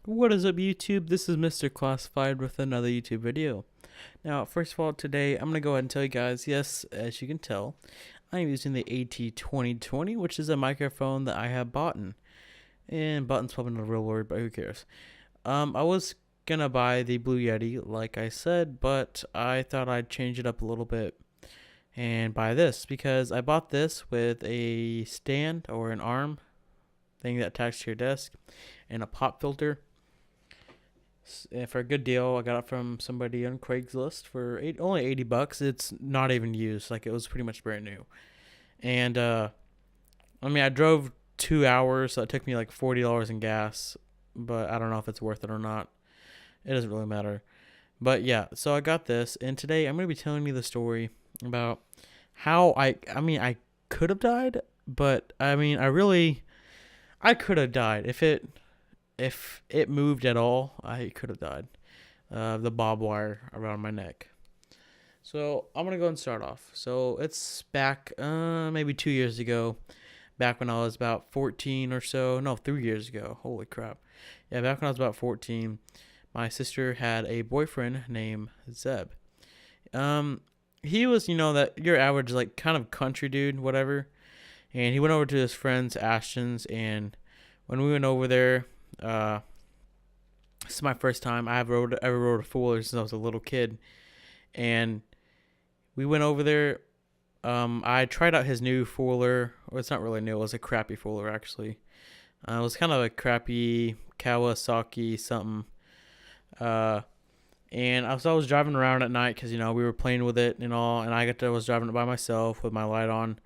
What is up, YouTube? This is Mr. Classified with another YouTube video. Now, first of all, today I'm going to go ahead and tell you guys, yes, as you can tell, I'm using the AT2020, which is a microphone that I have bought. And boughten's probably not a real word, but who cares? I was going to buy the Blue Yeti, like I said, but I thought I'd change it up a little bit and buy this because I bought this with a stand or an arm thing that attached to your desk and a pop filter. And for a good deal. I got it from somebody on Craigslist for only $80. It's not even used. Like, it was pretty much brand new. And I drove 2 hours, so it took me like $40 in gas. But I don't know if it's worth it or not. It doesn't really matter. But yeah, so I got this, and today I'm gonna be telling you the story about how I could have died, but I could have died if it moved at all. I could have died. The bob wire around my neck. So I'm gonna go and start off. So it's back, maybe 2 years ago, back when I was about 14 or so. No, 3 years ago. Holy crap! Yeah, back when I was about 14, my sister had a boyfriend named Zeb. Um, he was, that your average like kind of country dude, whatever. And he went over to his friend's Ashton's, and when we went over there, uh, this is my first time I ever rode a Fuller since I was a little kid, and we went over there. I tried out his new Fuller. Well, it's not really new. It was a crappy Fuller actually. It was kind of a crappy Kawasaki something. Uh, and I was driving around at night because we were playing with it and all, and I was driving it by myself with my light on,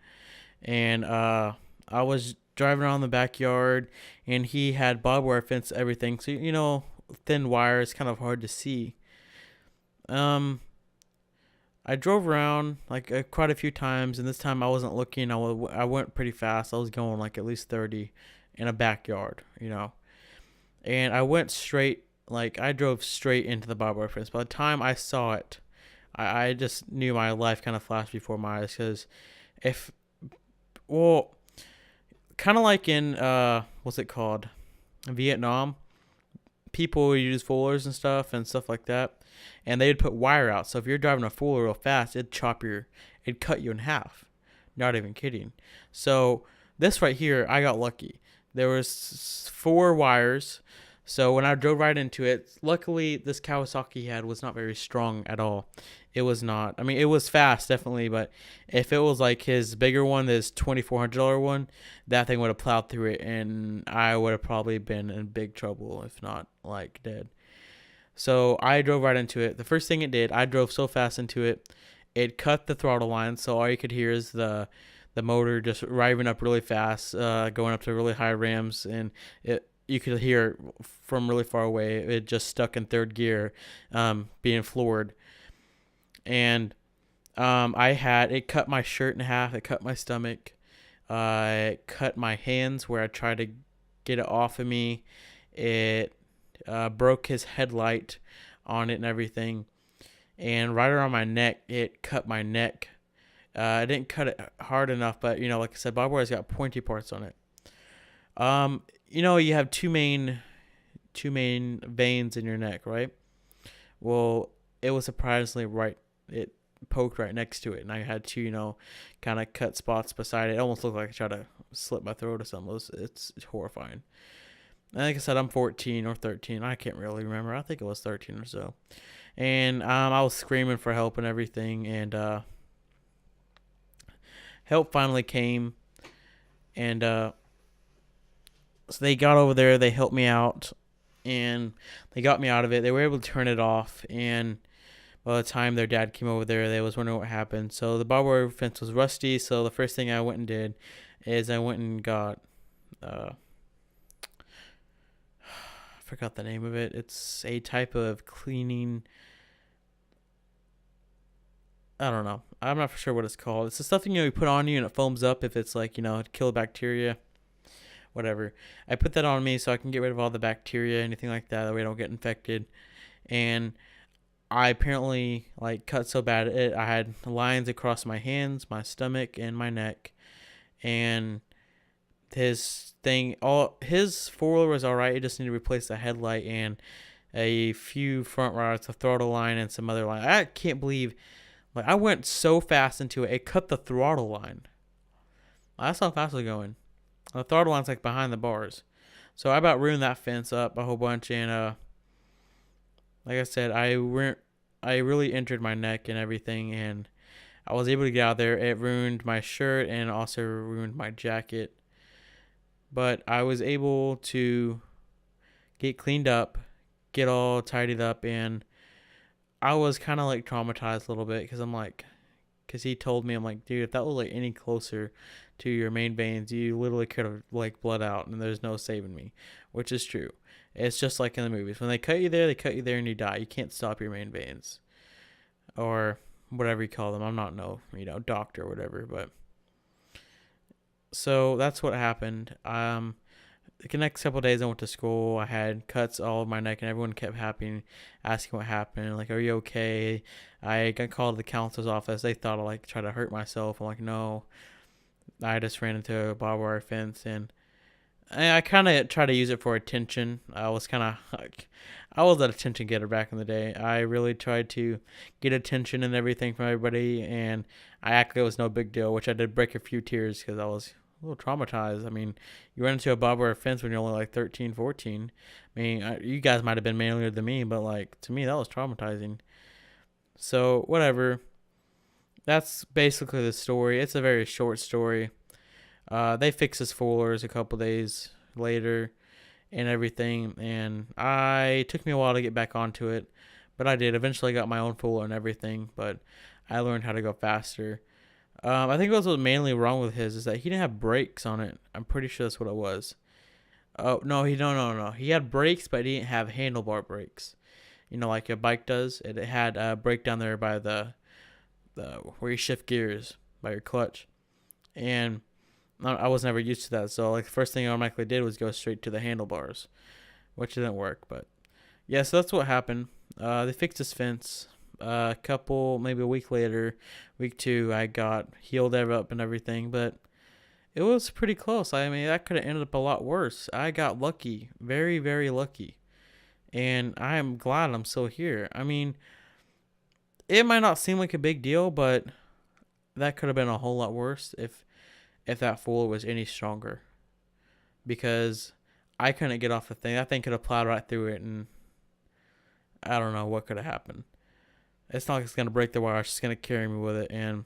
and I was driving around the backyard, and he had barbed wire fence everything. So thin wire is kind of hard to see. Um, I drove around like quite a few times, and this time I wasn't looking. I went pretty fast. I was going like at least 30 in a backyard. And I went straight. Like, I drove straight into the barbed wire fence. By the time I saw it, I just knew my life kind of flashed before my eyes because if well, kind of like in what's it called, Vietnam, people would use fullers and stuff like that, and they'd put wire out. So if you're driving a fuller real fast, it'd cut you in half. Not even kidding. So this right here, I got lucky. There was four wires. So when I drove right into it, luckily this Kawasaki he had was not very strong at all. It was not. I mean, it was fast, definitely, but if it was like his bigger one, this $2,400 one, that thing would have plowed through it, and I would have probably been in big trouble, if not like dead. So I drove right into it. The first thing it did, I drove so fast into it, it cut the throttle line, so all you could hear is the motor just revving up really fast, going up to really high rams, and you could hear from really far away. It just stuck in third gear, being floored. And it cut my shirt in half. It cut my stomach. It cut my hands where I tried to get it off of me. It broke his headlight on it and everything. And right around my neck, it cut my neck. I didn't cut it hard enough, but like I said, barbed wire's got pointy parts on it. You have two main veins in your neck, right? Well, it was surprisingly right. It poked right next to it, and I had to, kind of cut spots beside it. It almost looked like I tried to slit my throat or something. It's horrifying. And like I said, I'm 14 or 13. I can't really remember. I think it was 13 or so. And I was screaming for help and everything, and help finally came, and so they got over there. They helped me out, and they got me out of it. They were able to turn it off, and by the time their dad came over there, they was wondering what happened. So the barbed wire fence was rusty. So the first thing I went and did is I went and got, I forgot the name of it. It's a type of cleaning. I don't know. I'm not for sure what it's called. It's the stuff that you put on you and it foams up if it's like to kill bacteria, whatever. I put that on me so I can get rid of all the bacteria, anything like that. That way I don't get infected. And I apparently cut so bad I had lines across my hands, my stomach, and my neck, and his thing, all his four-wheeler was all right. He just needed to replace the headlight and a few front rods, a throttle line, and some other line. I can't believe, like, I went so fast into it, it cut the throttle line. That's how fast it was going. The throttle line's like behind the bars. So I about ruined that fence up a whole bunch, and like I said, I really injured my neck and everything, and I was able to get out of there. It ruined my shirt and also ruined my jacket, but I was able to get cleaned up, get all tidied up, and I was kind of like traumatized a little bit because because he told me, I'm like, dude, if that was like any closer to your main veins, you literally could have like bled out, and there's no saving me, which is true. It's just like in the movies. When they cut you there, and you die. You can't stop your main veins, or whatever you call them. I'm not no, doctor or whatever, but so that's what happened. The next couple of days I went to school. I had cuts all over my neck, and everyone kept asking what happened. Like, are you okay? I got called to the counselor's office. They thought I like tried to hurt myself. I'm like, no, I just ran into a barbed wire fence, and I kind of tried to use it for attention. I was kind of like, I was an attention getter back in the day. I really tried to get attention and everything from everybody, and I acted like it was no big deal, which I did break a few tears because I was a little traumatized. I mean, you run into a barbed wire fence when you're only like 13, 14. I mean, you guys might have been manlier than me, but like to me, that was traumatizing. So, whatever. That's basically the story. It's a very short story. They fixed his foilers a couple days later and everything, and it took me a while to get back onto it, but I did. Eventually, got my own foiler and everything, but I learned how to go faster. I think what was mainly wrong with his is that he didn't have brakes on it. I'm pretty sure that's what it was. Oh no, no. He had brakes, but he didn't have handlebar brakes. Like a bike does. It had a brake down there by the where you shift gears by your clutch, and I was never used to that. So like the first thing I automatically did was go straight to the handlebars, which didn't work. But yeah, so that's what happened. They fixed his fence. Maybe a week later, week 2, I got healed up and everything, but it was pretty close. I mean, that could have ended up a lot worse. I got lucky, very, very lucky, and I am glad I'm still here. I mean, it might not seem like a big deal, but that could have been a whole lot worse if that fool was any stronger, because I couldn't get off the thing. That thing could have plowed right through it, and I don't know what could have happened. It's not like it's going to break the wire. It's just going to carry me with it. And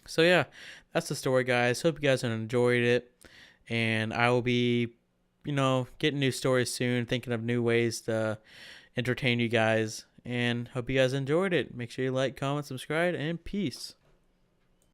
so, yeah, that's the story, guys. Hope you guys have enjoyed it. And I will be, getting new stories soon, thinking of new ways to entertain you guys. And hope you guys enjoyed it. Make sure you like, comment, subscribe, and peace.